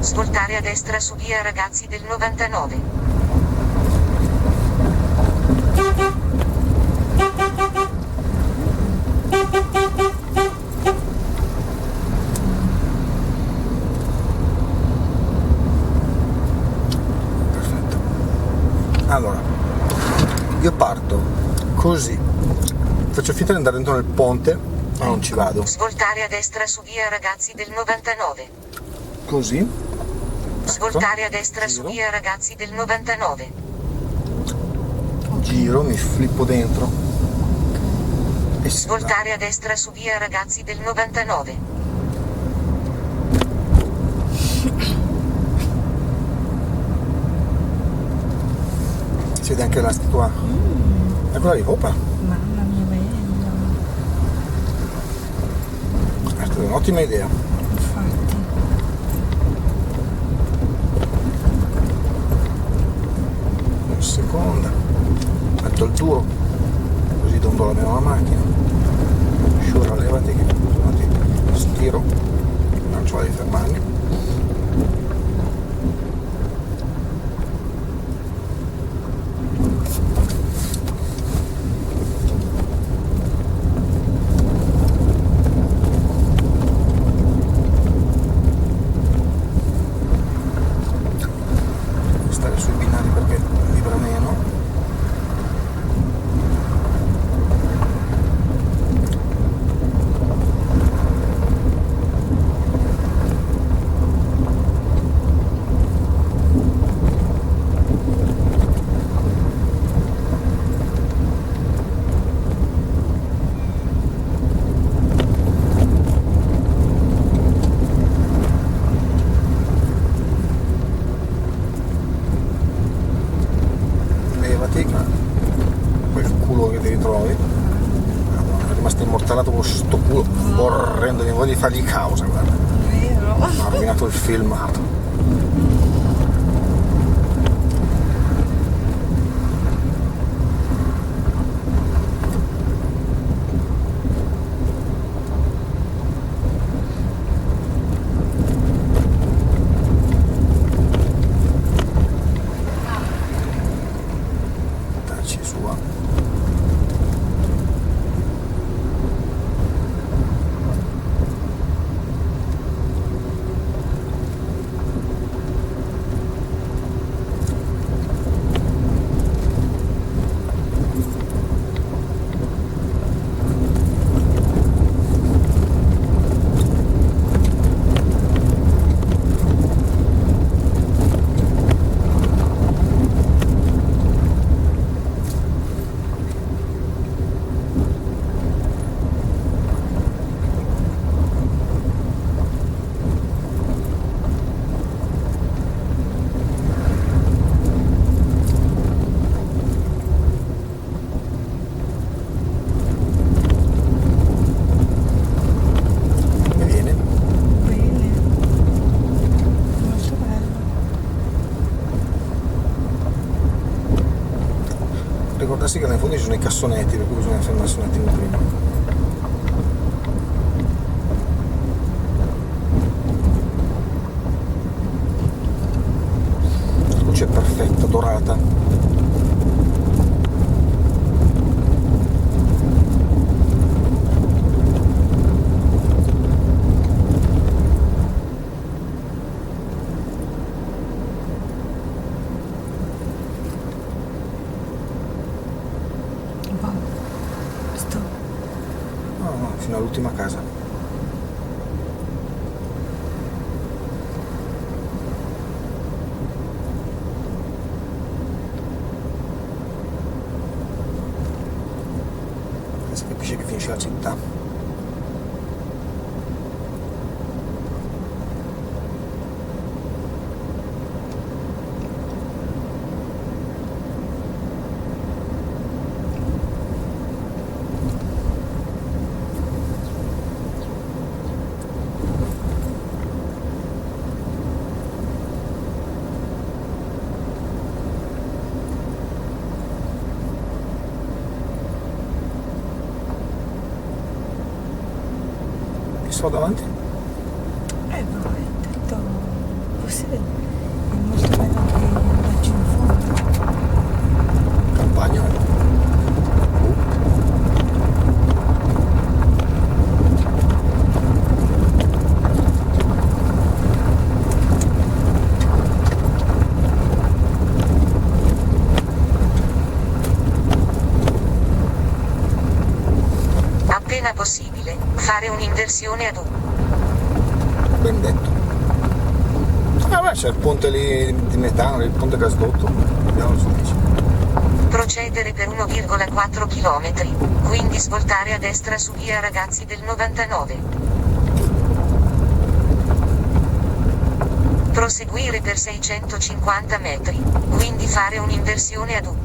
Svoltare a destra su via Ragazzi del 99. Perfetto. Allora, io parto così, faccio finta di andare dentro nel ponte, ma non ci vado. Svoltare a destra su via Ragazzi del 99. Così. Svoltare a destra su Giro. via Ragazzi del 99. Giro, mi flippo dentro. E si va. Svoltare a destra su via Ragazzi del 99. Si vede anche la statua. Eccola lì, oppa. Mamma mia, bello. È stata un'ottima idea. Infatti. Un secondo. Metto il duro. Così dondola meno la macchina. Sciura, levati che stiro. Non ci vado di fermarmi. Stare sui binari perché vibra meno. Levati, ma quel culo che ti ritrovi. Madonna, è rimasto immortalato con sto culo orrendo, mi voglio fargli causa, guarda. Vero? Ha rovinato il filmato. Dacci sua. Mi viene. Bene. Molto bello. Ricordarsi che nei fondi ci sono i cassonetti, per cui bisogna fermarsi un attimo prima. La luce è perfetta, dorata. Wow. Sto. No, no, fino all'ultima casa. Si capisce che finisce la città. Che so davanti? No, è detto così. fare un'inversione ad U. Ben detto. Ah beh, c'è il ponte lì di metano, il ponte gasdotto. Vediamo cosa dice. Procedere per 1,4 km, quindi svoltare a destra su via Ragazzi del 99. Proseguire per 650 metri, quindi fare un'inversione ad U.